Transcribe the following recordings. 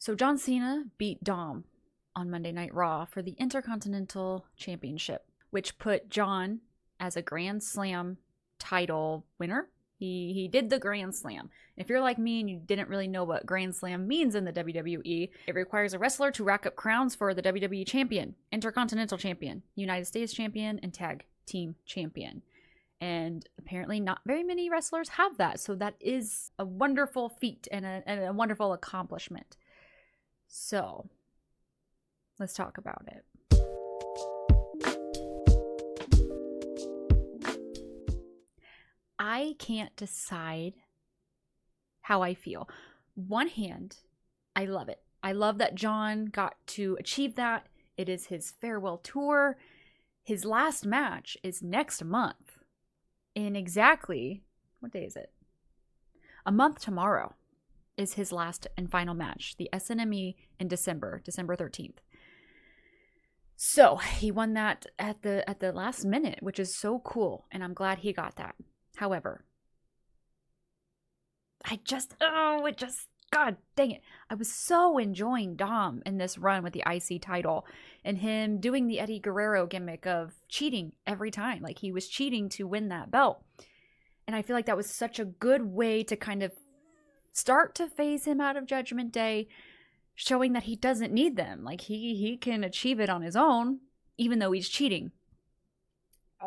So John Cena beat Dom on Monday Night Raw for the Intercontinental Championship, which put John as a Grand Slam title winner. He did the Grand Slam. If you're like me and you didn't really know what Grand Slam means in the WWE, it requires a wrestler to rack up crowns for the WWE Champion, Intercontinental Champion, United States Champion, and Tag Team Champion. And apparently not very many wrestlers have that. So that is a wonderful feat and a wonderful accomplishment. So let's talk about it. I can't decide how I feel. One hand, I love it. I love that John got to achieve that. It is his farewell tour. His last match is next month. In exactly, what day is it? A month tomorrow is his last and final match. The SNME in December 13th. So he won that at the last minute, which is so cool. And I'm glad he got that. However, God dang it. I was so enjoying Dom in this run with the IC title and him doing the Eddie Guerrero gimmick of cheating every time. Like he was cheating to win that belt. And I feel like that was such a good way to kind of start to phase him out of Judgment Day, showing that he doesn't need them. Like he can achieve it on his own, even though he's cheating.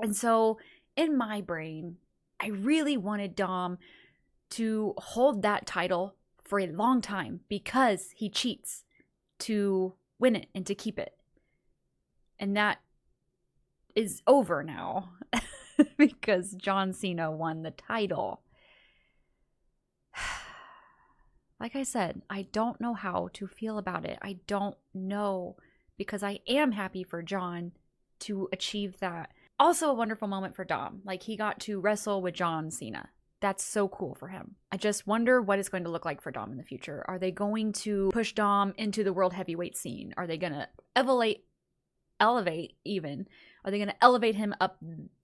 And so in my brain, I really wanted Dom to hold that title for a long time because he cheats to win it and to keep it. And that is over now because John Cena won the title. Like I said, I don't know how to feel about it. I don't know, because I am happy for John to achieve that. Also a wonderful moment for Dom. Like he got to wrestle with John Cena. That's so cool for him. I just wonder what it's going to look like for Dom in the future. Are they going to push Dom into the world heavyweight scene? Are they going to elevate even? Are they going to elevate him up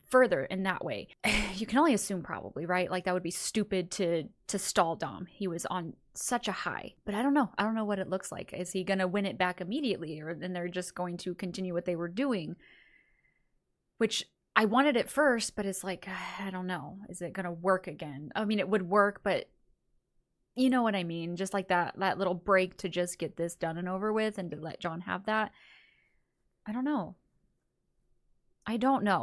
further in that way? You can only assume probably, right? Like that would be stupid to stall Dom. He was on such a high. But I don't know. I don't know what it looks like. Is he going to win it back immediately? Or then they're just going to continue what they were doing? Which I wanted it first, but it's like, I don't know. Is it going to work again? I mean, it would work, but you know what I mean? Just like that little break to just get this done and over with and to let John have that. I don't know.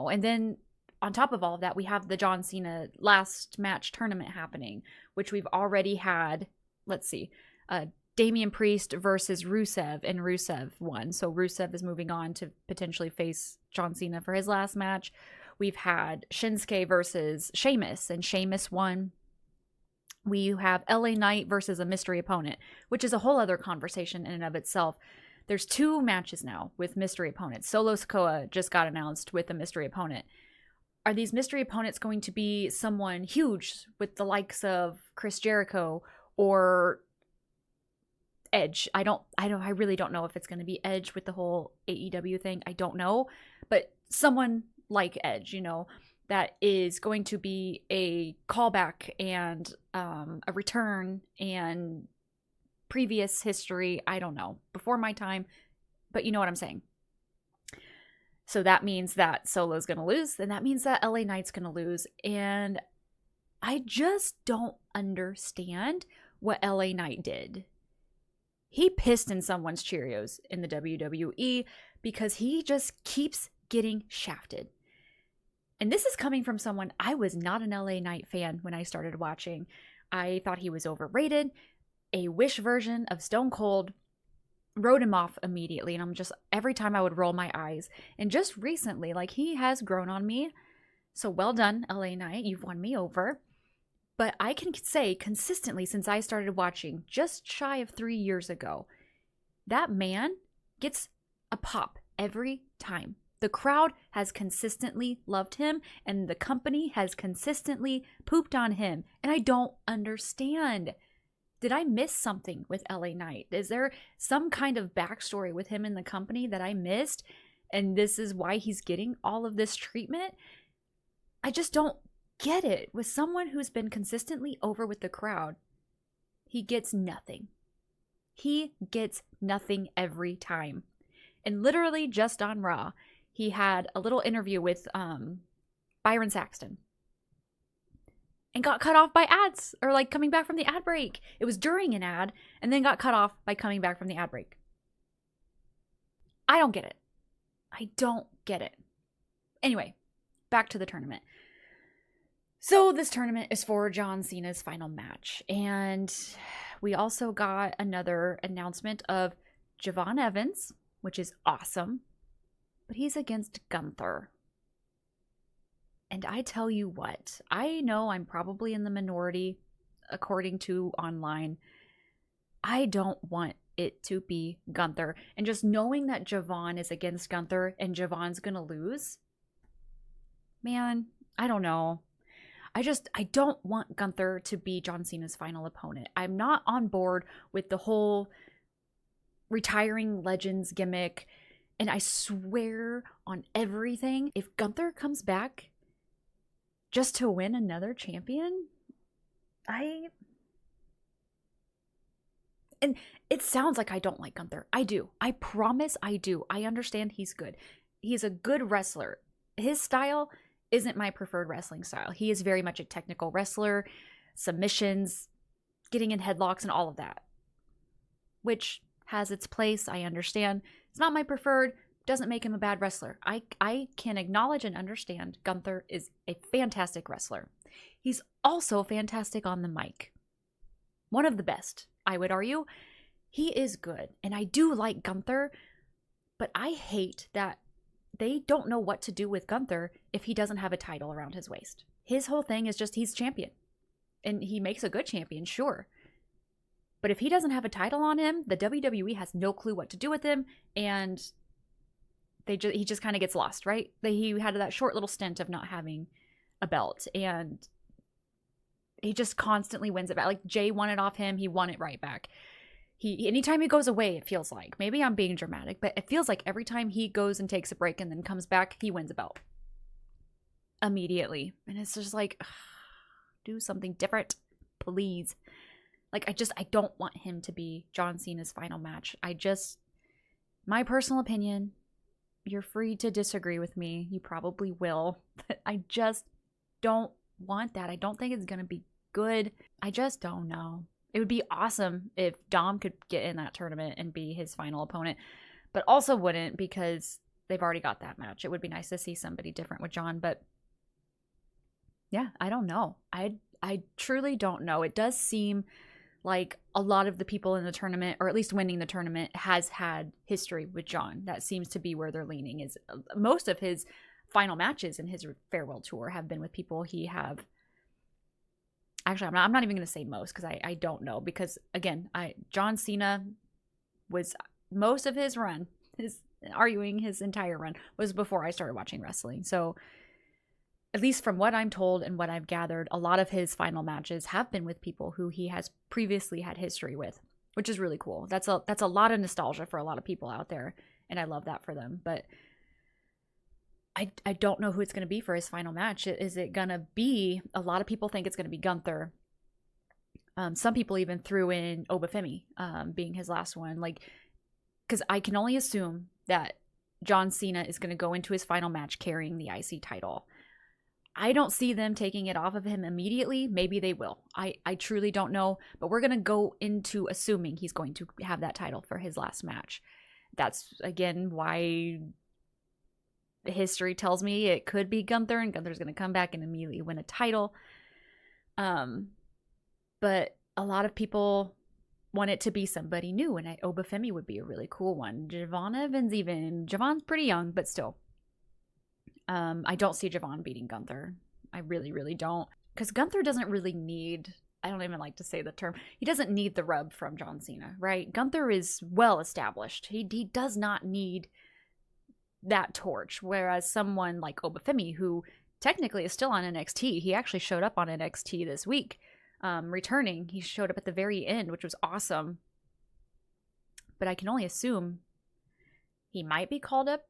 And then on top of all of that, we have the John Cena last match tournament happening, which we've already had, let's see, Damian Priest versus Rusev, and Rusev won. So Rusev is moving on to potentially face John Cena for his last match. We've had Shinsuke versus Sheamus, and Sheamus won. We have LA Knight versus a mystery opponent, which is a whole other conversation in and of itself. There's 2 matches now with mystery opponents. Solo Sikoa just got announced with a mystery opponent. Are these mystery opponents going to be someone huge with the likes of Chris Jericho or Edge? I really don't know if it's going to be Edge with the whole AEW thing. I don't know, but someone like Edge, that is going to be a callback and a return and previous history. I don't know, before my time, but you know what I'm saying. So that means that Solo's going to lose, and that means that LA Knight's going to lose. And I just don't understand what LA Knight did. He pissed in someone's Cheerios in the WWE because he just keeps getting shafted. And this is coming from someone, I was not an LA Knight fan when I started watching. I thought he was overrated. A Wish version of Stone Cold wrote him off immediately. And every time I would roll my eyes. And just recently, like, he has grown on me. So well done, LA Knight. You've won me over. But I can say consistently since I started watching just shy of 3 years ago, that man gets a pop every time. The crowd has consistently loved him and the company has consistently pooped on him. And I don't understand. Did I miss something with LA Knight? Is there some kind of backstory with him in the company that I missed? And this is why he's getting all of this treatment? I just don't get it. With someone who's been consistently over with the crowd, he gets nothing. He gets nothing every time. And literally just on Raw, he had a little interview with Byron Saxton and got cut off by ads, or like coming back from the ad break. It was during an ad and then got cut off by coming back from the ad break. I don't get it. I don't get it. Anyway, back to the tournament. So this tournament is for John Cena's final match. And we also got another announcement of Javon Evans, which is awesome. But he's against Gunther. And I tell you what, I know I'm probably in the minority according to online. I don't want it to be Gunther. And just knowing that Javon is against Gunther and Javon's gonna lose, man, I don't know. I don't want Gunther to be John Cena's final opponent. I'm not on board with the whole retiring legends gimmick. And I swear on everything, if Gunther comes back just to win another champion, and it sounds like I don't like Gunther. I do. I promise I do. I understand he's good. He's a good wrestler. His style isn't my preferred wrestling style. He is very much a technical wrestler, submissions, getting in headlocks and all of that, which has its place. I understand. It's not my preferred. Doesn't make him a bad wrestler. I can acknowledge and understand Gunther is a fantastic wrestler. He's also fantastic on the mic. One of the best, I would argue. He is good. And I do like Gunther, but I hate that they don't know what to do with Gunther if he doesn't have a title around his waist. His whole thing is just he's champion. And he makes a good champion, sure. But if he doesn't have a title on him, the WWE has no clue what to do with him, and he just kind of gets lost, right? He had that short little stint of not having a belt, and he just constantly wins it back. Like Jay won it off him, he won it right back. Anytime he goes away, it feels like, maybe I'm being dramatic, but it feels like every time he goes and takes a break and then comes back, he wins a belt immediately. And it's just like, ugh, do something different, please. Like, I don't want him to be John Cena's final match. My personal opinion, you're free to disagree with me. You probably will. But I just don't want that. I don't think it's going to be good. I just don't know. It would be awesome if Dom could get in that tournament and be his final opponent, but also wouldn't, because they've already got that match. It would be nice to see somebody different with John, but yeah, I don't know. I truly don't know. It does seem like a lot of the people in the tournament, or at least winning the tournament, has had history with John. That seems to be where they're leaning. Is most of his final matches in his farewell tour have been with people he have. Actually, I'm not even going to say most, because I don't know. Because again, John Cena was most of his run, his entire run was before I started watching wrestling. So at least from what I'm told and what I've gathered, a lot of his final matches have been with people who he has previously had history with, which is really cool. That's a lot of nostalgia for a lot of people out there, and I love that for them. But I don't know who it's going to be for his final match. Is it going to be, a lot of people think it's going to be Gunther. Some people even threw in Obafemi being his last one. Like, because I can only assume that John Cena is going to go into his final match carrying the IC title. I don't see them taking it off of him immediately. Maybe they will. I truly don't know. But we're going to go into assuming he's going to have that title for his last match. That's, again, why history tells me it could be Gunther, and Gunther's going to come back and immediately win a title. But a lot of people want it to be somebody new, and Obafemi would be a really cool one. Javon Evans even. Javon's pretty young, but still. I don't see Javon beating Gunther. I really, really don't. Because Gunther doesn't really need, I don't even like to say the term, he doesn't need the rub from John Cena, right? Gunther is well established. He does not need that torch. Whereas someone like Obafemi, who technically is still on NXT, he actually showed up on NXT this week, returning. He showed up at the very end, which was awesome. But I can only assume he might be called up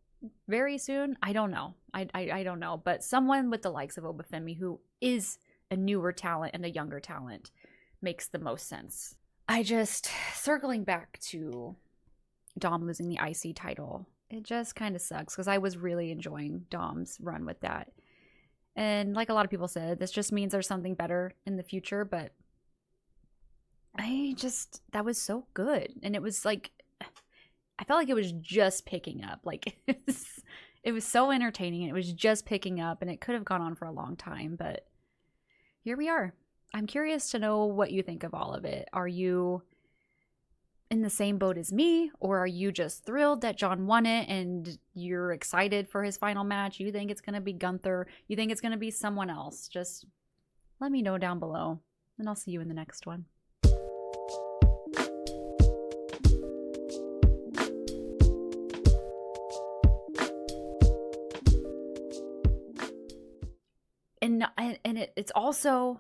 very soon. I don't know. I don't know. But someone with the likes of Obafemi, who is a newer talent and a younger talent, makes the most sense. I just, circling back to Dom losing the IC title, it just kind of sucks because I was really enjoying Dom's run with that. And like a lot of people said, this just means there's something better in the future, but that was so good. And it was like, I felt like it was just picking up. Like, it was so entertaining. And it was just picking up, and it could have gone on for a long time, but here we are. I'm curious to know what you think of all of it. Are you in the same boat as me, or are you just thrilled that John won it and you're excited for his final match? You think it's going to be Gunther? You think it's going to be someone else? Just let me know down below, and I'll see you in the next one. And it's also